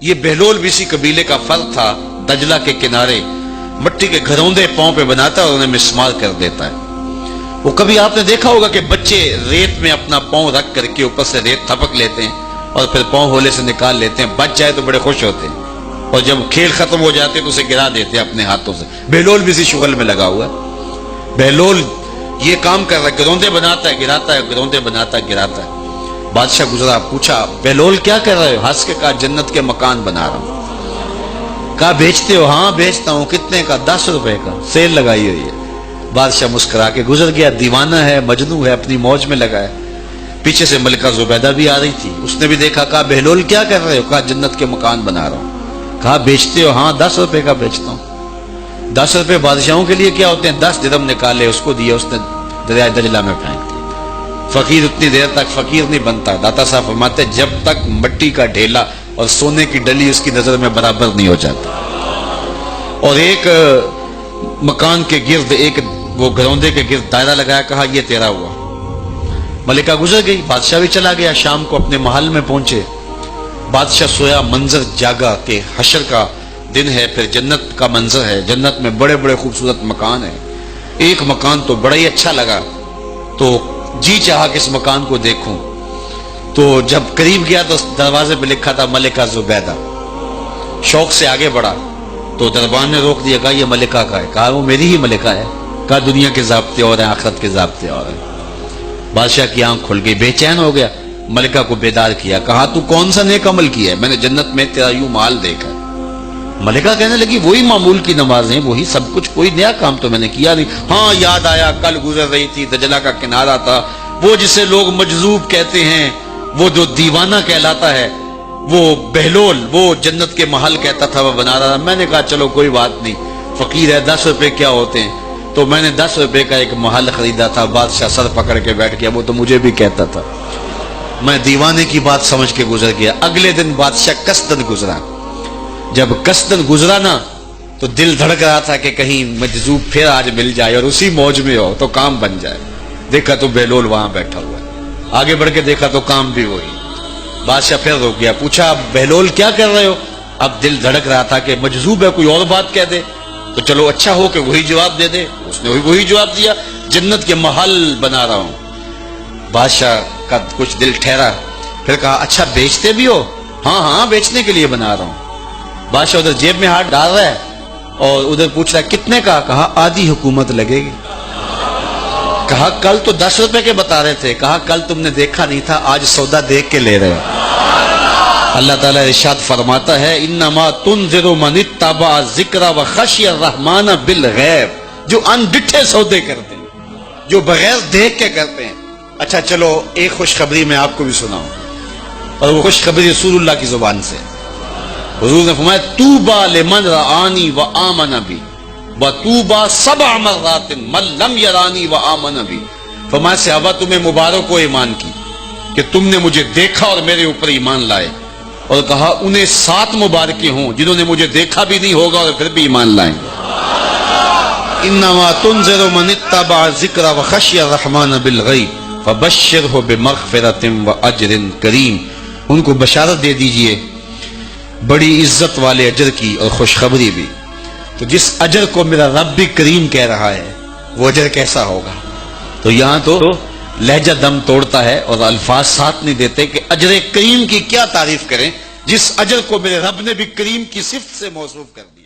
یہ بہلول بھی اسی قبیلے کا فرد تھا، دجلہ کے کنارے مٹی کے گھروندے پاؤں پہ بناتا ہے اور انہیں مسمار کر دیتا ہے۔ وہ کبھی آپ نے دیکھا ہوگا کہ بچے ریت میں اپنا پاؤں رکھ کر کے اوپر سے ریت تھپک لیتے ہیں اور پھر پاؤں ہولے سے نکال لیتے ہیں، بچ جائے تو بڑے خوش ہوتے ہیں، اور جب کھیل ختم ہو جاتے تو اسے گرا دیتے ہیں اپنے ہاتھوں سے۔ بہلول بھی اسی شغل میں لگا ہوا ہے۔ بہلول یہ کام کر رہا ہے، گروندے بناتا ہے گراتا ہے، گروندے بناتا ہے گراتا ہے۔ بادشاہ گزرا، پوچھا بہلول کیا کر رہے ہو؟ ہنس کے کہا جنت کے مکان بنا رہا ہوں۔ کہا بیچتے ہو؟ ہاں بیچتا ہوں۔ کتنے کا؟ 10 روپے کا، سیل لگائی ہوئی ہے۔ بادشاہ مسکرا کے گزر گیا، دیوانہ ہے، مجنوں ہے، اپنی موج میں لگا ہے۔ پیچھے سے ملکہ زبیدہ بھی آ رہی تھی، اس نے بھی دیکھا، کہا بہلول کیا کر رہے ہو؟ کہا جنت کے مکان بنا رہا ہوں۔ کہا بیچتے ہو؟ ہاں 10 روپے کا بیچتا ہوں۔ 10 روپے بادشاہوں کے لیے کیا ہوتے ہیں؟ 10 درہم نکالے، اس کو دیے، اس نے دریائے دجلہ میں پھینک دیا۔ فقیر اتنی دیر تک فقیر نہیں بنتا، داتا صاحب فرماتے جب تک مٹی کا ڈھیلا اور سونے کی ڈلی اس کی نظر میں برابر نہیں ہو جاتا۔ اور ایک مکان کے گرد، ایک وہ گروندے کے گرد دائرہ لگایا، کہا یہ تیرا ہوا۔ ملکہ گزر گئی، بادشاہ بھی چلا گیا۔ شام کو اپنے محل میں پہنچے، بادشاہ سویا، منظر جاگا کہ حشر کا دن ہے، پھر جنت کا منظر ہے، جنت میں بڑے بڑے خوبصورت مکان ہیں۔ ایک مکان تو بڑا ہی اچھا لگا، تو جی چاہا کہ اس مکان کو دیکھوں۔ تو جب قریب گیا تو دروازے پہ لکھا تھا ملکہ زبیدہ۔ شوق سے آگے بڑھا تو دربان نے روک دیا، کہا یہ ملکہ کا ہے؟ کہا وہ میری ہی ملکہ ہے۔ کہا دنیا کے ضابطے اور ہیں، آخرت کے ضابطے اور ہیں۔ بادشاہ کی آنکھ کھل گئی، بے چین ہو گیا، ملکہ کو بیدار کیا، کہا تو کون سا نیک عمل کیا ہے؟ میں نے جنت میں تیرا یوں مال دیکھا ہے۔ ملکہ کہنے لگی وہی معمول کی نمازیں، وہی سب کچھ، کوئی نیا کام تو میں نے کیا نہیں۔ ہاں یاد آیا، کل گزر رہی تھی، دجلہ کا کنارہ تھا، وہ جسے لوگ مجذوب کہتے ہیں، وہ جو دیوانہ کہلاتا ہے، وہ بہلول، وہ جنت کے محل کہتا تھا وہ بنا رہا تھا۔ میں نے کہا چلو کوئی بات نہیں، فقیر ہے، 10 روپے کیا ہوتے ہیں، تو میں نے 10 روپے کا ایک محل خریدا تھا۔ بادشاہ سر پکڑ کے بیٹھ گیا، وہ تو مجھے بھی کہتا تھا۔ میں دیوانے کی بات سمجھ کے گزر گیا۔ اگلے دن بادشاہ قصدن گزرا۔ جب قصدن گزرا نا تو دل دھڑک رہا تھا کہ کہیں مجذوب پھر آج مل جائے اور اسی موج میں ہو تو کام بن جائے۔ دیکھا تو بہلول وہاں بیٹھا ہوا ہے، آگے بڑھ کے دیکھا تو کام بھی وہی۔ بادشاہ پھر رک گیا، پوچھا بہلول کیا کر رہے ہو؟ اب دل دھڑک رہا تھا کہ مجذوب ہے، کوئی اور بات کہہ دے تو چلو اچھا ہو کہ وہی جواب دے دے۔ اس نے وہی جواب دیا، جنت کے محل بنا رہا ہوں۔ بادشاہ کا کچھ دل ٹھہرا، پھر کہا اچھا بیچتے بھی ہو؟ ہاں ہاں بیچنے کے لیے بنا رہا ہوں۔ بادشاہ ادھر جیب میں ہاتھ ڈال رہا ہے اور ادھر پوچھ رہا ہے کتنے کا؟ کہا آدھی حکومت لگے گی۔ کہا کل تو 10 روپے کے بتا رہے تھے۔ کہا کل تم نے دیکھا نہیں تھا، آج سودا دیکھ کے لے رہے ہو۔ اللہ تعالیٰ ارشاد فرماتا ہے انما تنذر من اتبع ذکر وخشی الرحمن بالغیب، جو ان ڈٹھے سودے کرتے ہیں، جو بغیر دیکھ کے کرتے ہیں۔ اچھا چلو ایک خوشخبری میں آپ کو بھی سناؤں، اور وہ خوشخبری رسول اللہ کی زبان سے۔ حضور نے فرمایا طوبی لمن رآنی وآمن بی وطوبی 7 مرات من لم یرانی وآمن بی۔ فرمایا صحابہ تمہیں مبارک ہو ایمان کی کہ تم نے مجھے دیکھا اور میرے اوپر ایمان لائے، اور کہا انہیں 7 مبارکیں ہوں جنہوں نے مجھے دیکھا بھی نہیں ہوگا اور پھر بھی ایمان لائیں گے۔ انما تنذر من اتبع ذکر وخشی الرحمن بالغیب فبشرہ بمغفرۃ واجر کریم۔ ان کو بشارت دے دیجئے بڑی عزت والے اجر کی اور خوشخبری بھی۔ تو جس اجر کو میرا رب بھی کریم کہہ رہا ہے وہ اجر کیسا ہوگا؟ تو یہاں تو لہجہ دم توڑتا ہے اور الفاظ ساتھ نہیں دیتے کہ اجر کریم کی کیا تعریف کریں، جس اجر کو میرے رب نے بھی کریم کی صفت سے موصوف کر دیا۔